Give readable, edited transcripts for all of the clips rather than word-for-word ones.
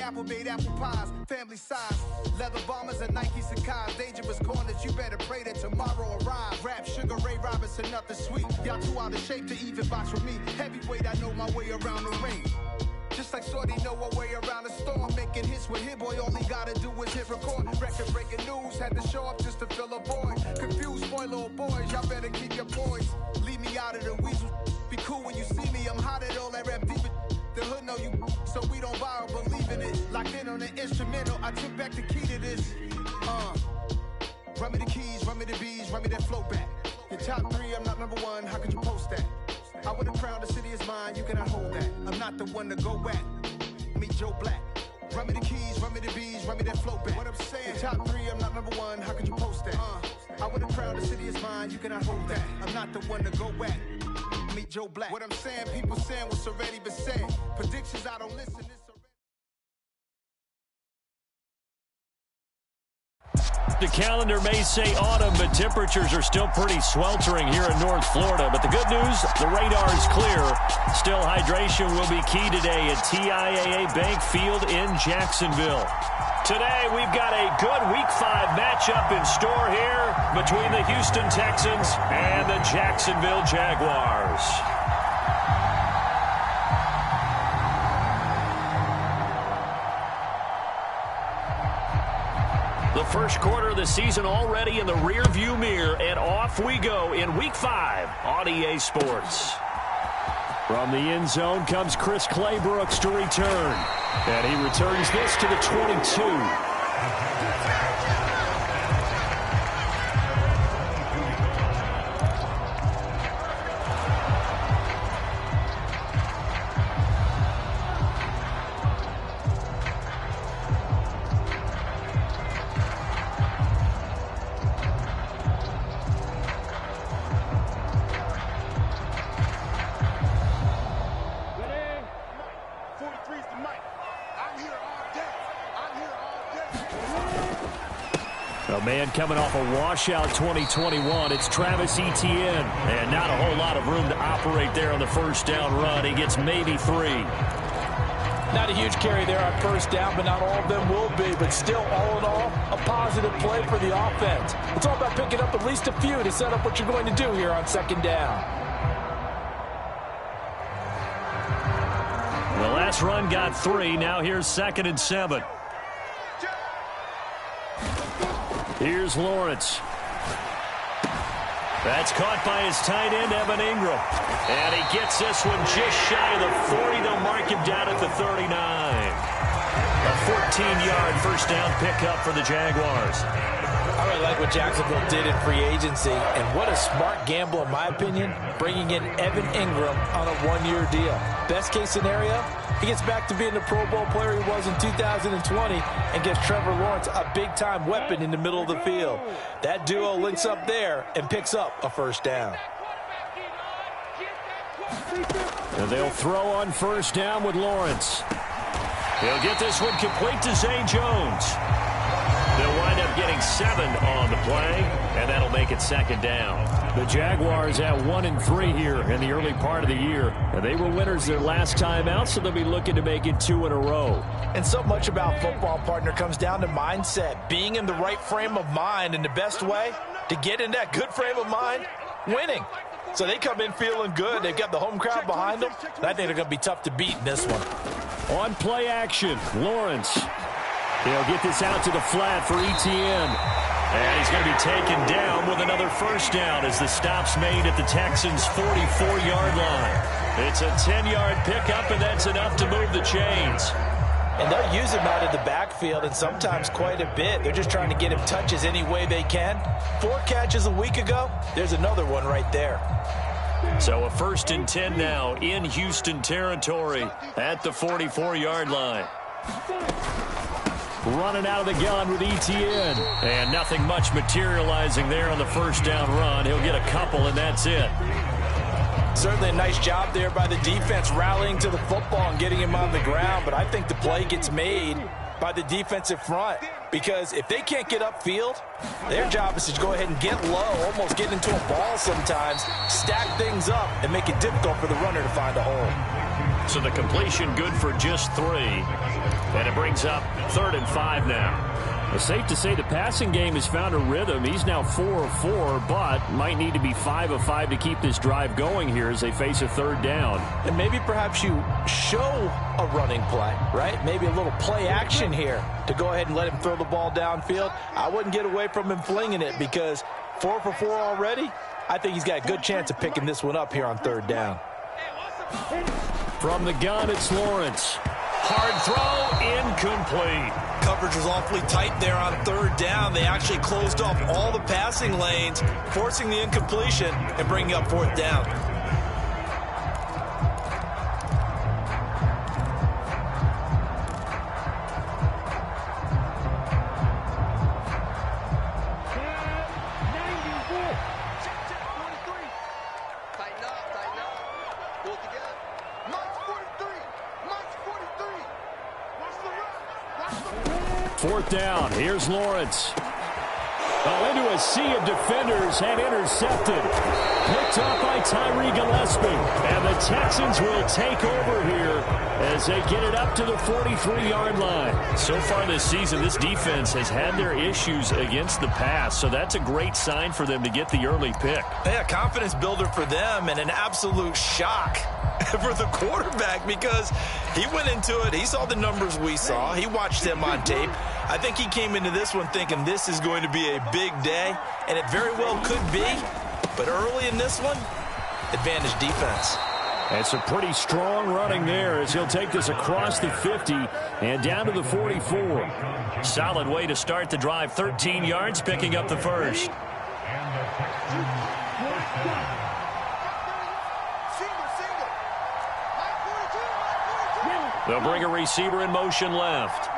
apple-made apple pies, family size. Leather bombers and Nike Sacai's. Dangerous corners, you better pray that tomorrow arrives. Rap, Sugar Ray Robinson, nothing sweet. Y'all too out of shape to even box with me. Heavyweight, I know my way around the ring. Just like Shorty know her way around the storm. Making hits with Hit Boy, all he gotta do is hit record. Record breaking news, had to show up just to fill a void. Confused boy, little boys, y'all better keep your poise. Leave me out of the weasel. Be cool when you see me, I'm hot at all that rap deep. The hood know you, so we don't borrow, believe in it. Locked in on the instrumental, I took back the key to this. Run me the keys, run me the bees, run me that flow back. Your top 3, I'm not number 1, how could you post that? I would've crowned the city is mine, you cannot hold that. I'm not the one to go back. Meet Joe Black. Run me the keys, run me the bees, run me that flow back. What I'm saying, your top 3, I'm not number 1, how could you post that? I would've crowned the city is mine, you cannot hold that. I'm not the one to go back. Meet Joe Black. What I'm saying, people saying what's already been said. Predictions, I don't listen. The calendar may say autumn, but temperatures are still pretty sweltering here in North Florida. But the good news, the radar is clear. Still, hydration will be key today at TIAA Bank Field in Jacksonville. Today, we've got a good Week 5 matchup in store here between the Houston Texans and the Jacksonville Jaguars. The first quarter of the season already in the rearview mirror, and off we go in Week 5 on EA Sports. From the end zone comes Chris Claybrooks to return. And he returns this to the 22. A man coming off a washout 2021. It's Travis Etienne. And not a whole lot of room to operate there on the first down run. He gets maybe 3. Not a huge carry there on first down, but not all of them will be. But still, all in all, a positive play for the offense. It's all about picking up at least a few to set up what you're going to do here on second down. The last run got 3. Now here's 2nd and 7. Here's Lawrence. That's caught by his tight end, Evan Ingram. And he gets this one just shy of the 40. They'll mark him down at the 39. A 14-yard first down pickup for the Jaguars. I really like what Jacksonville did in free agency, and what a smart gamble, in my opinion, bringing in Evan Ingram on a 1-year deal. Best case scenario, he gets back to being the Pro Bowl player he was in 2020 and gives Trevor Lawrence a big-time weapon in the middle of the field. That duo links up there and picks up a first down. And they'll throw on first down with Lawrence. He'll get this one complete to Zay Jones. They'll wind up getting 7 on the play, and that'll make it second down. The Jaguars at 1-3 here in the early part of the year. And they were winners their last time out, so they'll be looking to make it 2 in a row. And so much about football, partner, comes down to mindset. Being in the right frame of mind, and the best way to get in that good frame of mind, winning. So they come in feeling good. They've got the home crowd behind them. I think they're going to be tough to beat in this one. On play action, Lawrence. He'll get this out to the flat for Etienne. And he's going to be taken down with another first down as the stop's made at the Texans' 44-yard line. It's a 10-yard pickup, and that's enough to move the chains. And they'll use him out of the backfield, and sometimes quite a bit. They're just trying to get him touches any way they can. 4 catches a week ago. There's another one right there. So a 1st and 10 now in Houston territory at the 44-yard line. Running out of the gun with Etienne. And nothing much materializing there on the first down run. He'll get a couple, and that's it. Certainly a nice job there by the defense rallying to the football and getting him on the ground. But I think the play gets made by the defensive front. Because if they can't get upfield, their job is to go ahead and get low, almost get into a ball sometimes, stack things up, and make it difficult for the runner to find a hole. So the completion good for just 3. And it brings up 3rd and 5 now. It's safe to say the passing game has found a rhythm. He's now 4 of 4, but might need to be 5 of 5 to keep this drive going here as they face a 3rd down. And maybe perhaps you show a running play, right? Maybe a little play action here to go ahead and let him throw the ball downfield. I wouldn't get away from him flinging it because 4 for 4 already. I think he's got a good chance of picking this one up here on 3rd down. From the gun, it's Lawrence. Hard throw, incomplete. Coverage was awfully tight there on 3rd down. They actually closed off all the passing lanes, forcing the incompletion and bringing up 4th down. Fourth down. Here's Lawrence. Oh, into a sea of defenders and intercepted. Picked off by Tyree Gillespie. And the Texans will take over here as they get it up to the 43-yard line. So far this season, this defense has had their issues against the pass, so that's a great sign for them to get the early pick. Yeah, confidence builder for them and an absolute shock for the quarterback because he went into it. He saw the numbers we saw. He watched them on tape. I think he came into this one thinking this is going to be a big day, and it very well could be. But early in this one, advantage defense. It's a pretty strong running there as he'll take this across the 50 and down to the 44. Solid way to start the drive. 13 yards, picking up the first. They'll bring a receiver in motion left.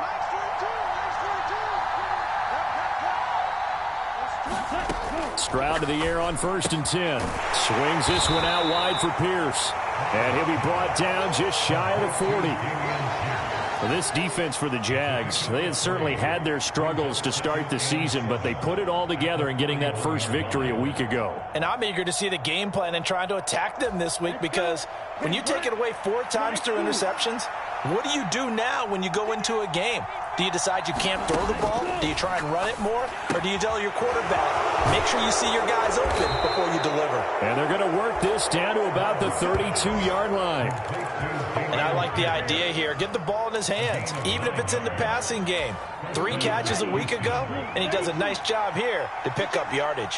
Stroud to the air on 1st and 10. Swings this one out wide for Pierce. And he'll be brought down just shy of the 40. Well, this defense for the Jags, they had certainly had their struggles to start the season, but they put it all together in getting that first victory a week ago. And I'm eager to see the game plan and trying to attack them this week because when you take it away 4 times through interceptions, what do you do now when you go into a game? Do you decide you can't throw the ball? Do you try and run it more? Or do you tell your quarterback, make sure you see your guys open before you deliver? And they're going to work this down to about the 32-yard line. And I like the idea here. Get the ball in his hands, even if it's in the passing game. 3 catches a week ago, and he does a nice job here to pick up yardage.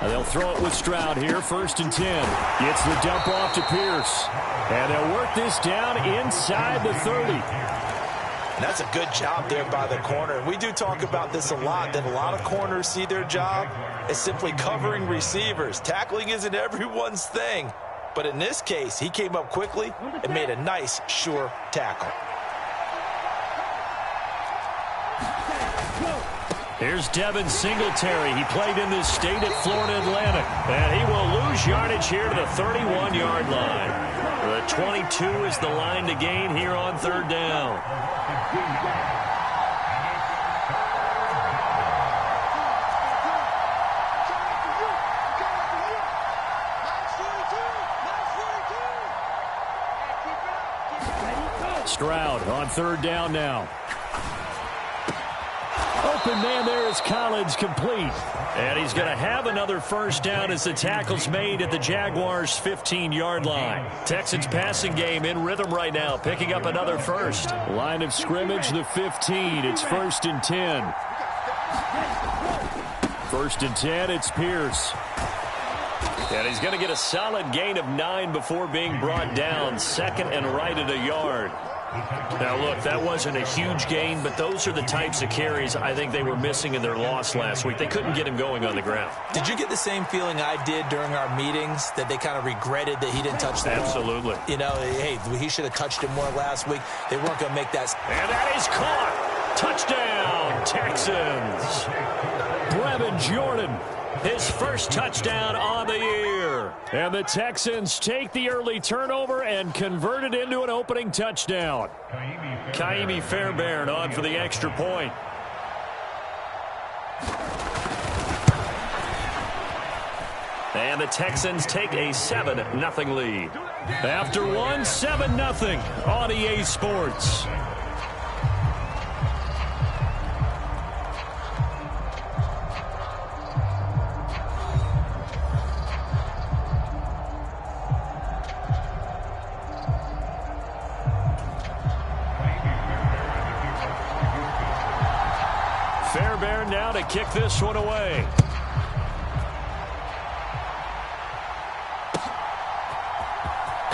They'll throw it with Stroud here, 1st and 10. Gets the dump off to Pierce. And they'll work this down inside the 30. And that's a good job there by the corner. We do talk about this a lot, that a lot of corners see their job as simply covering receivers. Tackling isn't everyone's thing. But in this case, he came up quickly and made a nice, sure tackle. Here's Devin Singletary. He played in this state at Florida Atlantic. And he will lose yardage here to the 31-yard line. The 22 is the line to gain here on 3rd down. Stroud on 3rd down now. Open man there is Collins, complete. And he's going to have another first down as the tackle's made at the Jaguars' 15-yard line. Texans passing game in rhythm right now, picking up another first. Line of scrimmage, the 15. It's 1st and 10. 1st and 10, it's Pierce. And he's going to get a solid gain of 9 before being brought down. 2nd and right at a yard. Now, look, that wasn't a huge gain, but those are the types of carries I think they were missing in their loss last week. They couldn't get him going on the ground. Did you get the same feeling I did during our meetings, that they kind of regretted that he didn't touch the ball? Absolutely. You know, hey, he should have touched it more last week. They weren't going to make that. And that is caught. Touchdown, Texans. Brevin Jordan, his first touchdown on the year. And the Texans take the early turnover and convert it into an opening touchdown. Kaimi Fairbairn on for the extra point. And the Texans take a 7-0 lead. After one, 7-0 on EA Sports. Fairbairn now to kick this one away.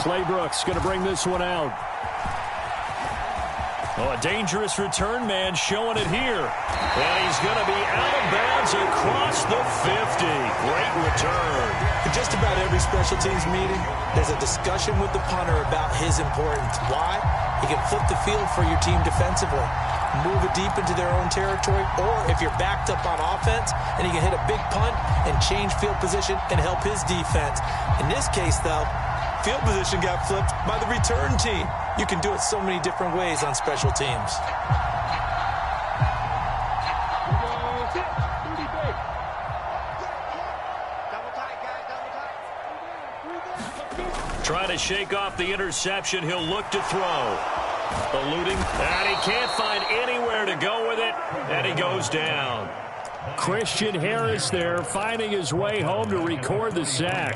Claybrooks going to bring this one out. Oh, a dangerous return man showing it here. And he's going to be out of bounds across the 50. Great return. In just about every special teams meeting, there's a discussion with the punter about his importance. Why? He can flip the field for your team defensively, move it deep into their own territory, or if you're backed up on offense, and he can hit a big punt and change field position and help his defense. In this case, though, field position got flipped by the return team. You can do it so many different ways on special teams. Trying to shake off the interception. He'll look to throw. Eluding, and he can't find anywhere to go with it, and he goes down. Christian Harris there finding his way home to record the sack.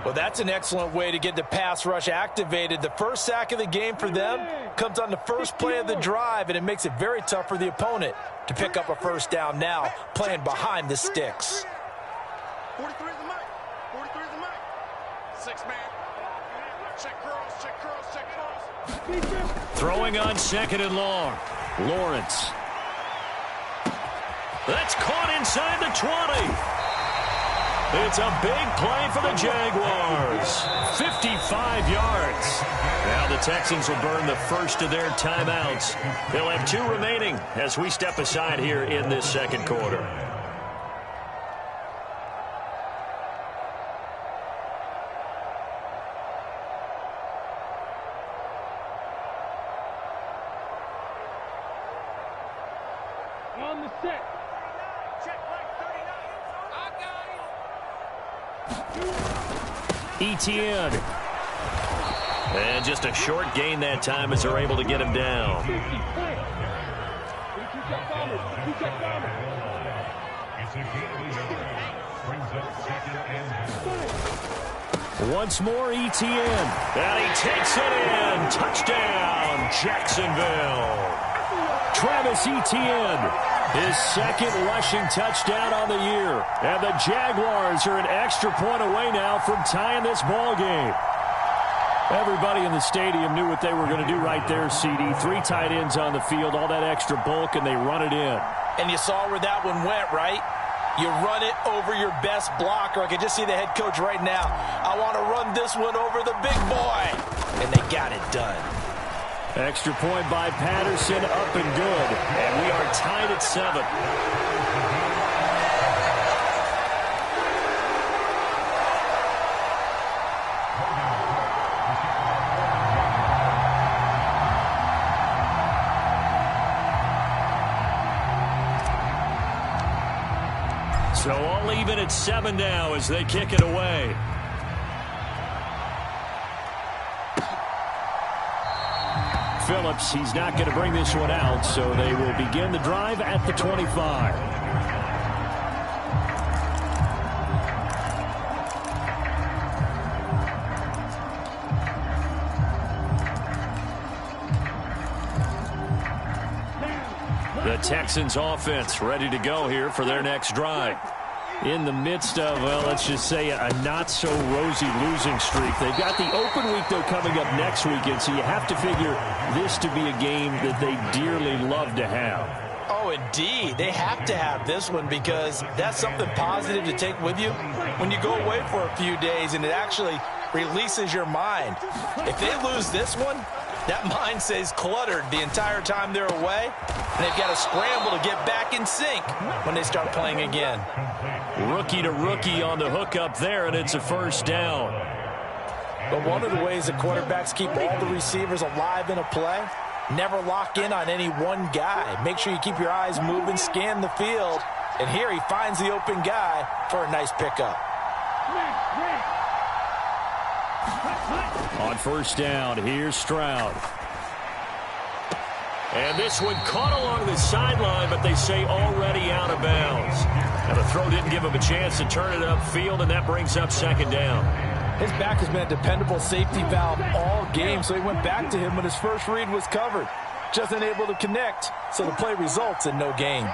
Well, that's an excellent way to get the pass rush activated. The first sack of the game for them comes on the first play of the drive, and it makes it very tough for the opponent to pick up a first down now, playing behind the sticks. 43 is the mic. 43 is the mic. 6-man. Check curls, check curls, check curls. Throwing on 2nd and long. Lawrence. That's caught inside the 20. It's a big play for the Jaguars. 55 yards. Now the Texans will burn the first of their timeouts. They'll have 2 remaining as we step aside here in this second quarter. On the set. Check right 39. Etienne. And just a short gain that time as they're able to get him down. Once more, Etienne. And he takes it in. Touchdown, Jacksonville. Travis Etienne, his second rushing touchdown on the year. And the Jaguars are an extra point away now from tying this ball game. Everybody in the stadium knew what they were going to do right there, CD. 3 tight ends on the field, all that extra bulk, and they run it in. And you saw where that one went, right? You run it over your best blocker. I can just see the head coach right now. I want to run this one over the big boy. And they got it done. Extra point by Patterson, up and good. And we are tied at 7. So all even at 7 now as they kick it away. Phillips, he's not going to bring this one out, so they will begin the drive at the 25. The Texans offense ready to go here for their next drive. In the midst of, well, let's just say a not-so-rosy losing streak. They've got the open week, though, coming up next weekend, so you have to figure this to be a game that they dearly love to have. Oh, indeed. They have to have this one because that's something positive to take with you when you go away for a few days, and it actually releases your mind. If they lose this one, that mind stays cluttered the entire time they're away, and they've got to scramble to get back in sync when they start playing again. Rookie to rookie on the hookup there, and it's a first down. But one of the ways the quarterbacks keep all the receivers alive in a play, never lock in on any one guy. Make sure you keep your eyes moving, scan the field, and here he finds the open guy for a nice pickup. On first down, here's Stroud. And this one caught along the sideline, but they say already out of bounds. Now the throw didn't give him a chance to turn it upfield, and that brings up second down. His back has been a dependable safety valve all game, so he went back to him when his first read was covered. Just unable to connect, so the play results in no gain.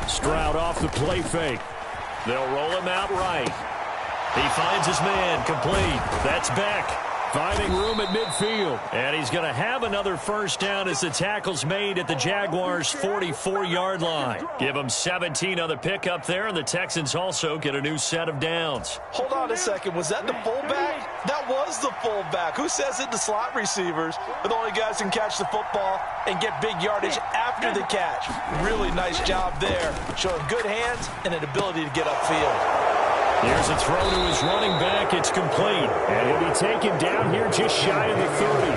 Stroud off the play fake. They'll roll him out right. He finds his man, complete. That's Beck. Finding room at midfield. And he's going to have another first down as the tackle's made at the Jaguars' 44-yard line. Give them 17 on the pickup there, and the Texans also get a new set of downs. Hold on a second. Was that the fullback? That was the fullback. Who says it? The slot receivers are the only guys who can catch the football and get big yardage after the catch. Really nice job there, showing good hands and an ability to get upfield. Here's a throw to his running back. It's complete. And he'll be taken down here just shy of the 30.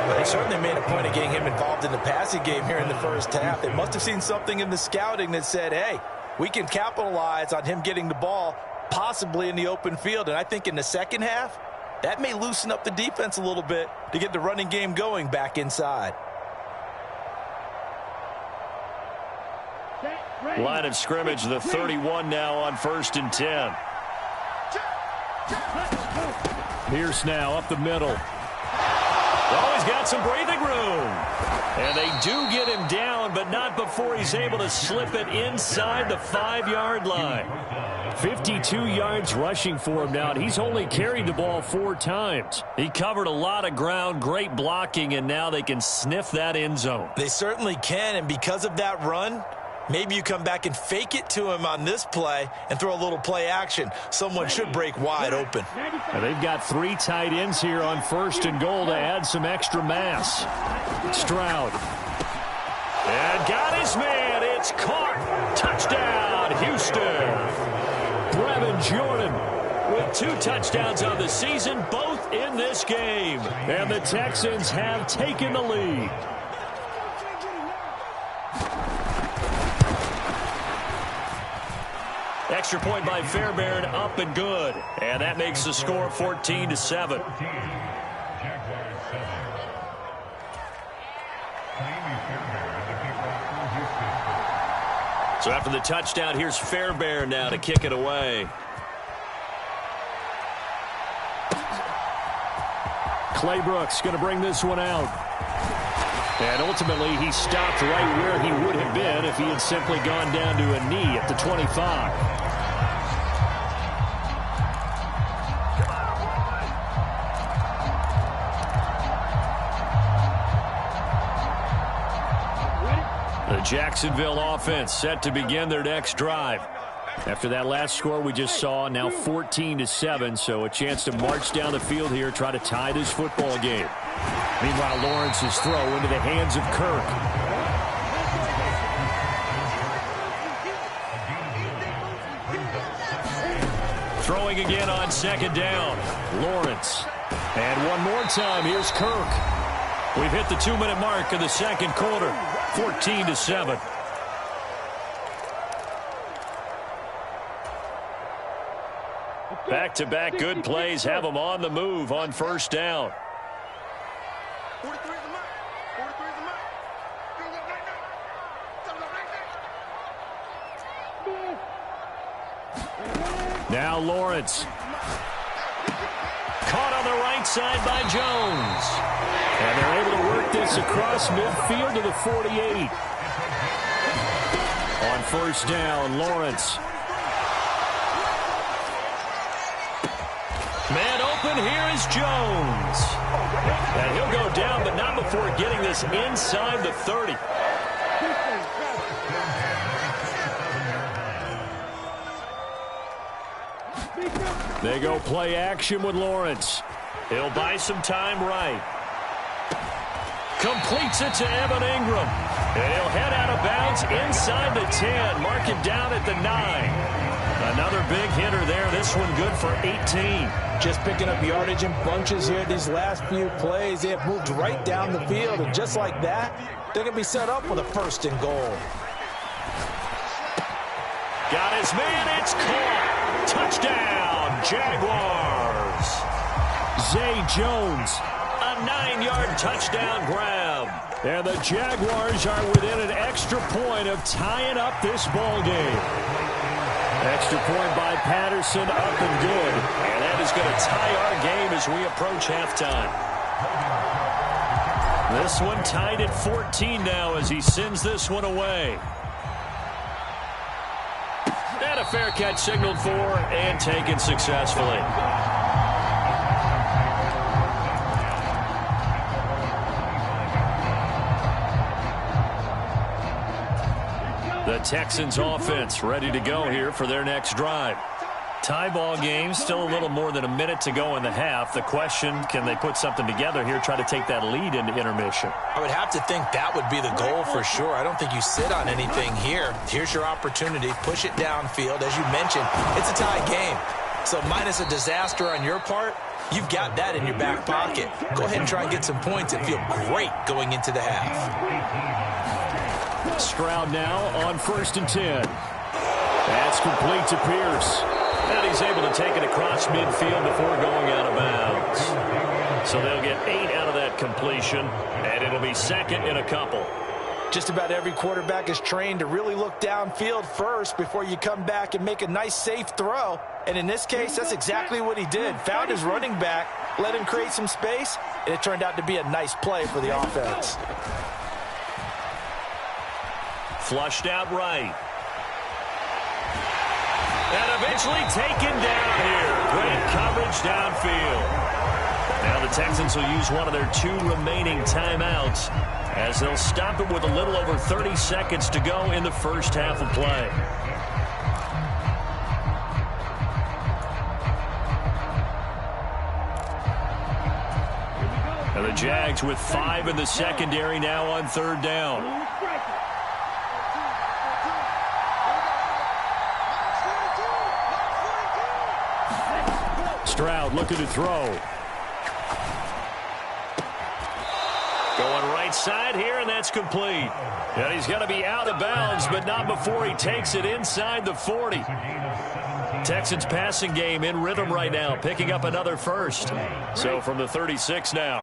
Well, they certainly made a point of getting him involved in the passing game here in the first half. They must have seen something in the scouting that said, hey, we can capitalize on him getting the ball possibly in the open field. And I think in the second half, that may loosen up the defense a little bit to get the running game going back inside. Line of scrimmage, the 31 now on 1st and 10. Pierce now up the middle. Oh, he's got some breathing room. And they do get him down, but not before he's able to slip it inside the 5-yard line. 52 yards rushing for him now, and he's only carried the ball 4 times. He covered a lot of ground, great blocking, and now they can sniff that end zone. They certainly can, and because of that run, maybe you come back and fake it to him on this play and throw a little play action. Someone should break wide open. And they've got 3 tight ends here on 1st and goal to add some extra mass. Stroud. And got his man. It's caught. Touchdown, Houston. Brevin Jordan with 2 touchdowns on the season, both in this game. And the Texans have taken the lead. Extra point by Fairbairn, up and good. And that makes the score 14-7. So after the touchdown, here's Fairbairn now to kick it away. Clay Brooks going to bring this one out. And ultimately, he stopped right where he would have been if he had simply gone down to a knee at the 25. The Jacksonville offense set to begin their next drive. After that last score we just saw, now 14-7, so a chance to march down the field here, try to tie this football game. Meanwhile, Lawrence's throw into the hands of Kirk. Throwing again on 2nd down. Lawrence. And one more time, here's Kirk. We've hit the 2-minute mark of the 2nd quarter. 14-7. Back-to-back good plays have them on the move on 1st down. 43 is the mark. 43 is the mark. Now Lawrence. Caught on the right side by Jones. And they're able to work this across midfield to the 48. On 1st down, Lawrence. Man open, here is Jones. And he'll go down, but not before getting this inside the 30. They go play action with Lawrence. He'll buy some time right. Completes it to Evan Ingram. And he'll head out of bounds inside the 10. Mark it down at the 9. Another big hitter there. This one good for 18. Just picking up yardage in bunches here these last few plays. They have moved right down the field. And just like that, they're going to be set up with a 1st and goal. Got his man. It's caught. Touchdown, Jaguars. Zay Jones, a 9-yard touchdown grab. And the Jaguars are within an extra point of tying up this ball game. Extra point by Patterson, up and good. And that is going to tie our game as we approach halftime. This one tied at 14 now as he sends this one away. And a fair catch signaled for and taken successfully. The Texans offense ready to go here for their next drive. Tie ball game, still a little more than a minute to go in the half. The question, can they put something together here, try to take that lead into intermission? I would have to think that would be the goal for sure. I don't think you sit on anything here. Here's your opportunity. Push it downfield. As you mentioned, it's a tie game. So minus a disaster on your part, you've got that in your back pocket. Go ahead and try and get some points and feel great going into the half. Stroud now on 1st and 10. That's complete to Pierce. And he's able to take it across midfield before going out of bounds. So they'll get 8 out of that completion, and it'll be second in a couple. Just about every quarterback is trained to really look downfield first before you come back and make a nice, safe throw. And in this case, that's exactly what he did. Found his running back, let him create some space, and it turned out to be a nice play for the offense. Flushed out right. And eventually taken down here. Great coverage downfield. Now the Texans will use one of their 2 remaining timeouts as they'll stop it with a little over 30 seconds to go in the first half of play. And the Jags with 5 in the secondary now on 3rd down. Stroud looking to throw. Going right side here, and that's complete. And he's going to be out of bounds, but not before he takes it inside the 40. Texans passing game in rhythm right now, picking up another first. So from the 36 now.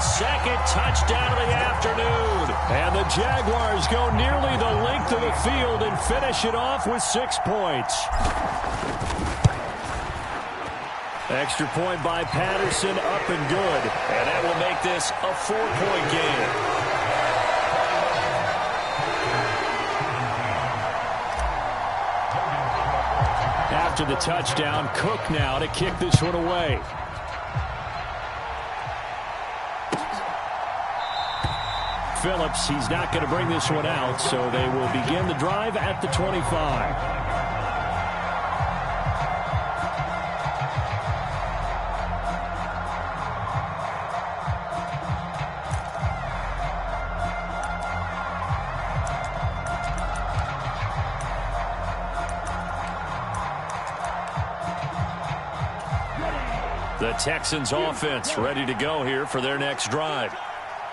second touchdown of the afternoon. And the Jaguars go nearly the length of the field and finish it off with 6 points. Extra point by Patterson, up and good. And that will make this a 4-point game. After the touchdown, Cook now to kick this one away. Phillips, he's not going to bring this one out, so they will begin the drive at the 25. The Texans offense ready to go here for their next drive.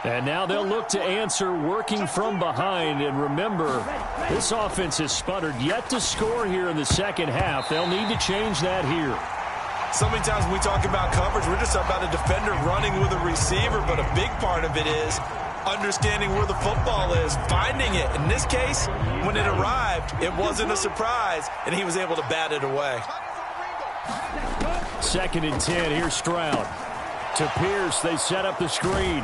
And now they'll look to answer working from behind. And remember, this offense has sputtered yet to score here in the second half. They'll need to change that here. So many times when we talk about coverage, we're just about a defender running with a receiver, but a big part of it is understanding where the football is, finding it. In this case, when it arrived, it wasn't a surprise, and he was able to bat it away. 2nd and 10. Here's Stroud. To Pierce, they set up the screen.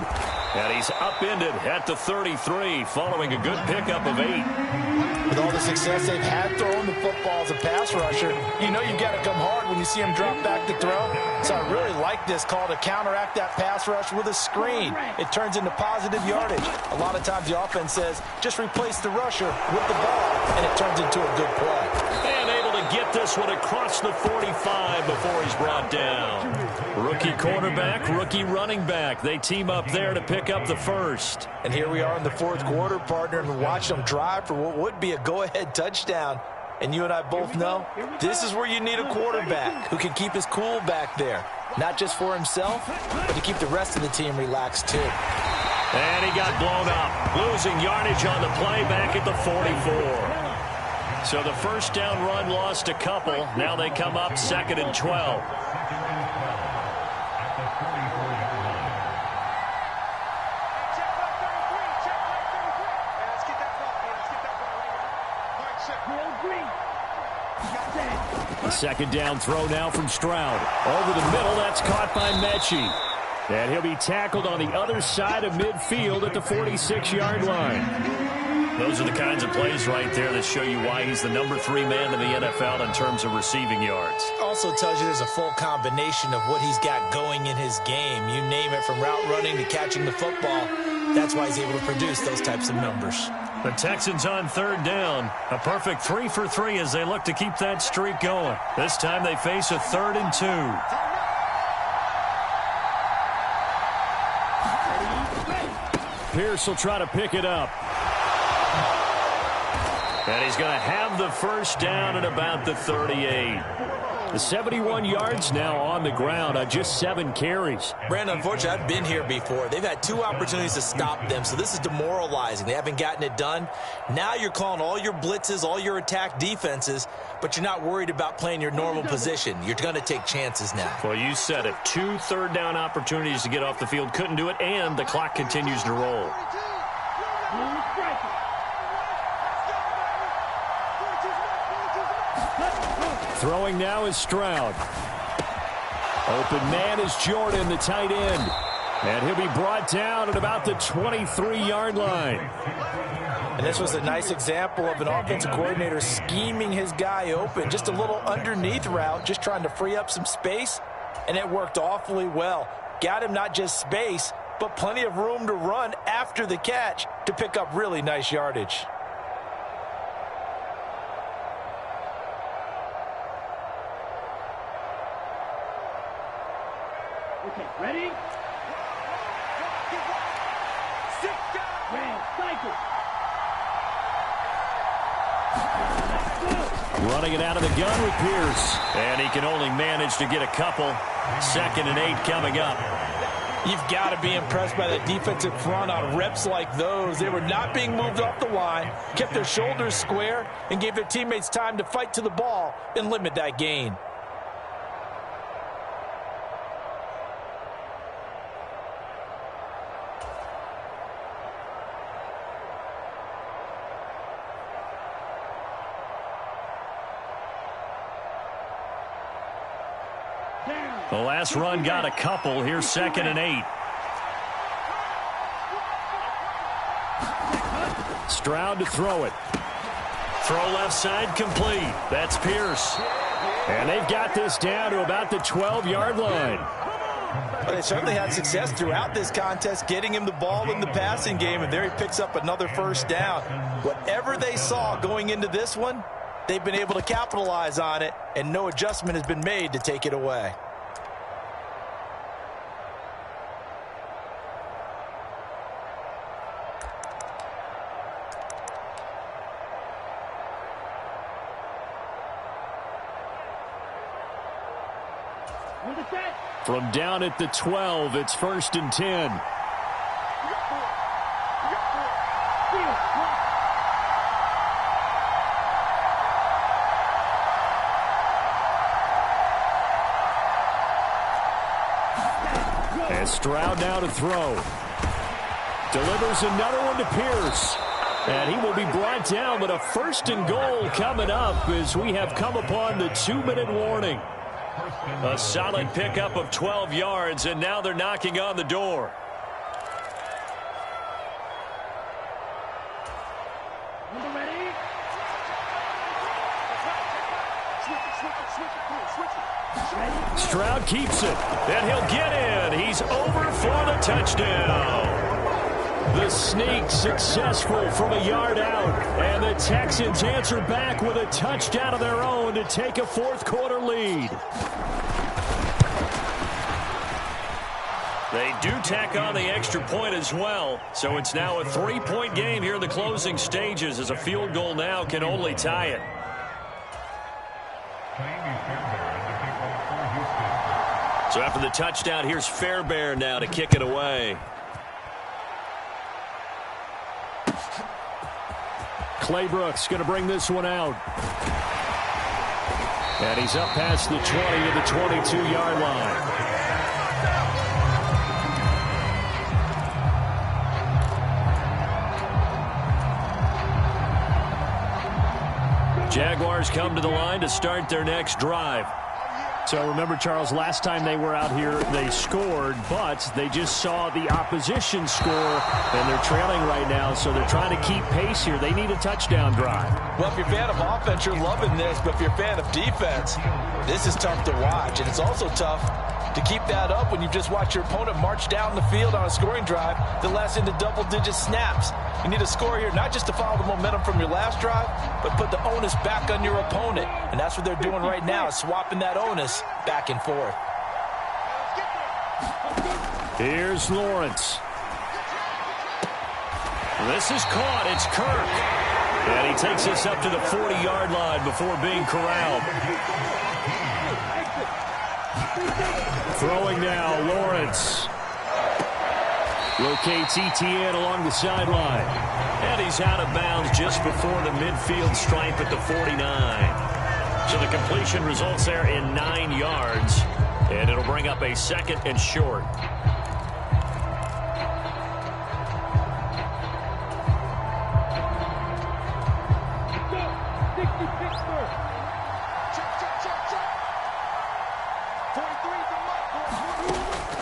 And he's upended at the 33, following a good pickup of 8. With all the success they've had throwing the football as a pass rusher, you know you've got to come hard when you see him drop back to throw. So I really like this call to counteract that pass rush with a screen. It turns into positive yardage. A lot of times the offense says, just replace the rusher with the ball, and it turns into a good play. And able to get this one across the 45 before he's brought down. Rookie quarterback, rookie running back. They team up there to pick up the first. And here we are in the 4th quarter, partner, and watch them drive for what would be a go-ahead touchdown. And you and I both know this is where you need a quarterback who can keep his cool back there. Not just for himself, but to keep the rest of the team relaxed too. And he got blown up, losing yardage on the play back at the 44. So the first down run lost a couple. Now they come up 2nd and 12. Second down throw now from Stroud. Over the middle, that's caught by Mechie. And he'll be tackled on the other side of midfield at the 46-yard line. Those are the kinds of plays right there that show you why he's the number 3 man in the NFL in terms of receiving yards. Also tells you there's a full combination of what he's got going in his game. You name it, from route running to catching the football. That's why he's able to produce those types of numbers. The Texans on 3rd down. A perfect 3 for 3 as they look to keep that streak going. This time they face a 3rd and 2. Pierce will try to pick it up. And he's going to have the first down at about the 38. The 71 yards now on the ground on just 7 carries. Brandon, unfortunately, I've been here before. They've had 2 opportunities to stop them, so this is demoralizing. They haven't gotten it done. Now you're calling all your blitzes, all your attack defenses, but you're not worried about playing your normal position. You're going to take chances now. Well, you said it. 2 3rd down opportunities to get off the field. Couldn't do it, and the clock continues to roll. Throwing now is Stroud. Open man is Jordan, the tight end. And he'll be brought down at about the 23-yard line. And this was a nice example of an offensive coordinator scheming his guy open. Just a little underneath route, just trying to free up some space. And it worked awfully well. Got him not just space, but plenty of room to run after the catch to pick up really nice yardage. Okay, ready? Running it out of the gun with Pierce. And he can only manage to get a couple. 2nd and 8 coming up. You've got to be impressed by the defensive front on reps like those. They were not being moved off the line, kept their shoulders square, and gave their teammates time to fight to the ball and limit that gain. The last run got a couple. Here's 2nd and 8. Stroud to throw it. Throw left side complete. That's Pierce. And they've got this down to about the 12-yard line. Well, they certainly had success throughout this contest, getting him the ball in the passing game, and there he picks up another first down. Whatever they saw going into this one, they've been able to capitalize on it, and no adjustment has been made to take it away. From down at the 12, it's 1st and 10. And Stroud now to throw. Delivers another one to Pierce. And he will be brought down, but a 1st and goal coming up as we have come upon the 2-minute warning. A solid pickup of 12 yards, and now they're knocking on the door. Stroud keeps it, and he'll get in. He's over for the touchdown. The sneak successful from a yard out, and the Texans answer back with a touchdown of their own to take a 4th-quarter lead. They do tack on the extra point as well, so it's now a 3-point game here in the closing stages, as a field goal now can only tie it. So after the touchdown, here's Fairbairn now to kick it away. Claybrooks going to bring this one out. And he's up past the 20 to the 22-yard line. Jaguars come to the line to start their next drive. So remember, Charles, last time they were out here, they scored, but they just saw the opposition score, and they're trailing right now, so they're trying to keep pace here. They need a touchdown drive. Well, if you're a fan of offense, you're loving this, but if you're a fan of defense, this is tough to watch, and it's also tough to keep that up when you've just watched your opponent march down the field on a scoring drive that lasts into double-digit snaps. You need a score here, not just to follow the momentum from your last drive, but put the onus back on your opponent. And that's what they're doing right now, swapping that onus back and forth. Here's Lawrence. This is caught. It's Kirk. And he takes us up to the 40-yard line before being corralled. Throwing now, Lawrence. Locates Etienne along the sideline. And he's out of bounds just before the midfield stripe at the 49. So the completion results there in 9 yards. And it'll bring up a 2nd and short.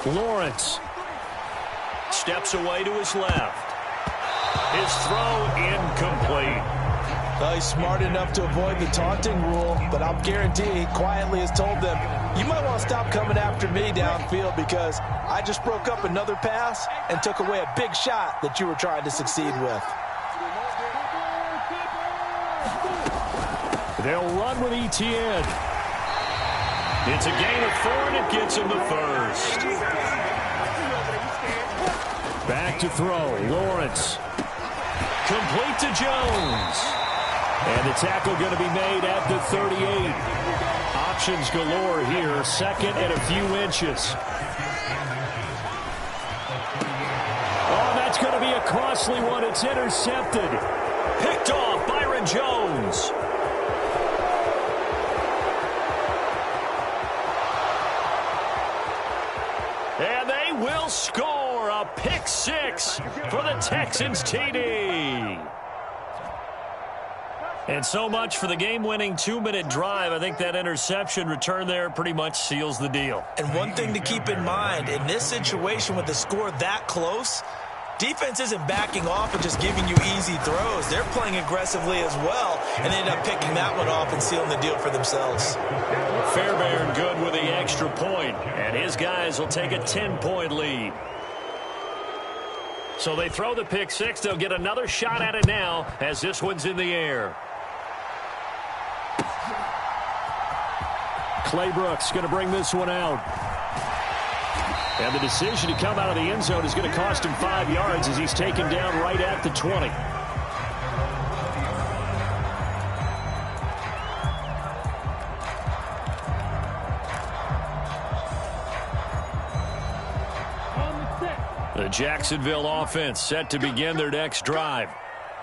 Lawrence steps away to his left. His throw incomplete. Well, he's smart enough to avoid the taunting rule, but I'll guarantee he quietly has told them, you might want to stop coming after me downfield because I just broke up another pass and took away a big shot that you were trying to succeed with. They'll run with Etienne. It's a gain of 4, and it gets him the first. Back to throw. Lawrence. Complete to Jones. And the tackle going to be made at the 38. Options galore here. 2nd and a few inches. Oh, that's going to be a costly one. It's intercepted. Picked off Byron Jones. And they will score a pick 6 for the Texans TD. And so much for the game-winning 2-minute drive. I think that interception return there pretty much seals the deal. And one thing to keep in mind, in this situation with the score that close, defense isn't backing off and just giving you easy throws. They're playing aggressively as well, and they end up picking that one off and sealing the deal for themselves. Fairbairn good with the extra point, and his guys will take a 10-point lead. So they throw the pick six. They'll get another shot at it now as this one's in the air. Clay Brooks going to bring this one out. And the decision to come out of the end zone is going to cost him 5 yards as he's taken down right at the 20. The Jacksonville offense set to begin their next drive.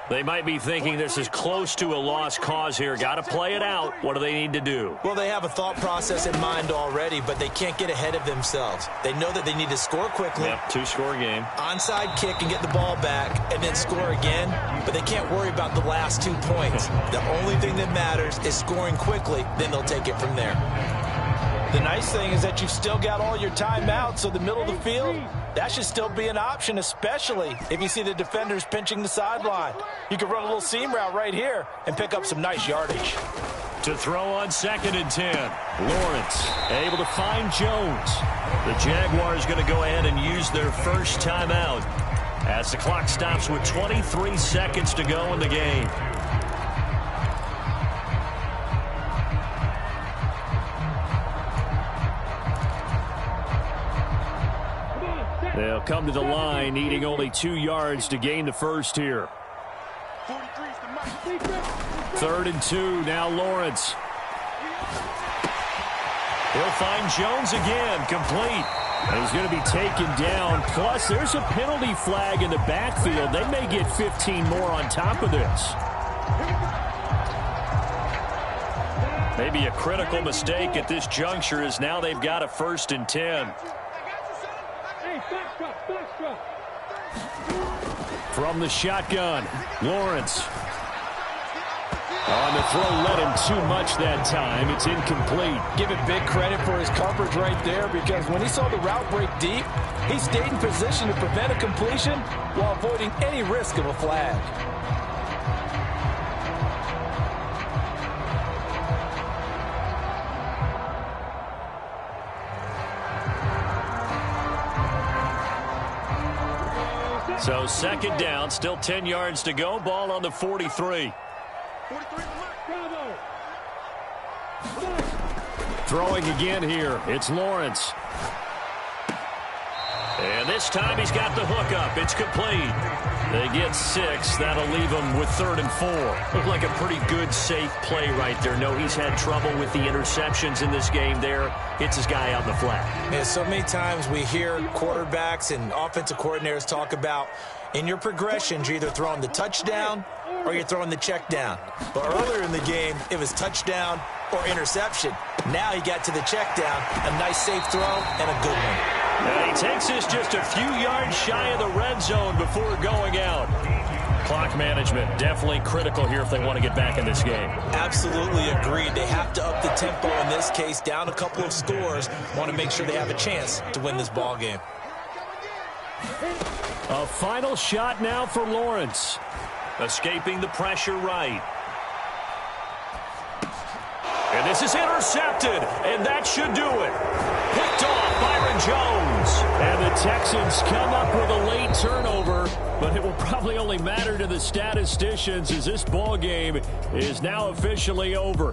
They might be thinking this is close to a lost cause here. Got to play it out. What do they need to do? Well, they have a thought process in mind already, but they can't get ahead of themselves. They know that they need to score quickly. Yep, 2-score game. Onside kick and get the ball back and then score again, but they can't worry about the last 2 points. The only thing that matters is scoring quickly, then they'll take it from there. The nice thing is that you've still got all your timeouts, so the middle of the field, that should still be an option, especially if you see the defenders pinching the sideline. You can run a little seam route right here and pick up some nice yardage. To throw on 2nd and 10. Lawrence able to find Jones. The Jaguars going to go ahead and use their first timeout as the clock stops with 23 seconds to go in the game. They'll come to the line, needing only 2 yards to gain the first here. 3rd and 2, now Lawrence. He'll find Jones again, complete. And he's going to be taken down. Plus, there's a penalty flag in the backfield. They may get 15 more on top of this. Maybe a critical mistake at this juncture is now they've got a 1st and 10. From the shotgun, Lawrence. On the throw, let him too much that time. It's incomplete. Give it big credit for his coverage right there, because when he saw the route break deep, he stayed in position to prevent a completion while avoiding any risk of a flag. So 2nd down, still 10 yards to go. Ball on the 43. Throwing again here. It's Lawrence. And this time he's got the hook up. It's complete. They get 6. That'll leave them with 3rd and 4. Looked like a pretty good, safe play right there. No, he's had trouble with the interceptions in this game there. Hits his guy out in the flat. Yeah, so many times we hear quarterbacks and offensive coordinators talk about in your progressions, you're either throwing the touchdown or you're throwing the check down. But earlier in the game, it was touchdown or interception. Now he got to the check down, a nice safe throw and a good one. And he takes this just a few yards shy of the red zone before going out. Clock management definitely critical here if they want to get back in this game. Absolutely agreed. They have to up the tempo in this case, down a couple of scores. Want to make sure they have a chance to win this ball game. A final shot now for Lawrence. Escaping the pressure right. And this is intercepted, and that should do it. Picked off Byron Jones. And the Texans come up with a late turnover, but it will probably only matter to the statisticians as this ball game is now officially over.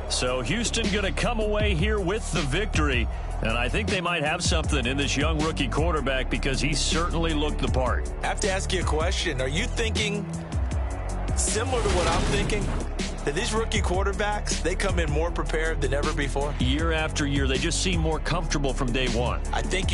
So Houston going to come away here with the victory, and I think they might have something in this young rookie quarterback because he certainly looked the part. I have to ask you a question. Are you thinking similar to what I'm thinking? That these rookie quarterbacks, they come in more prepared than ever before? Year after year, they just seem more comfortable from day one. I think you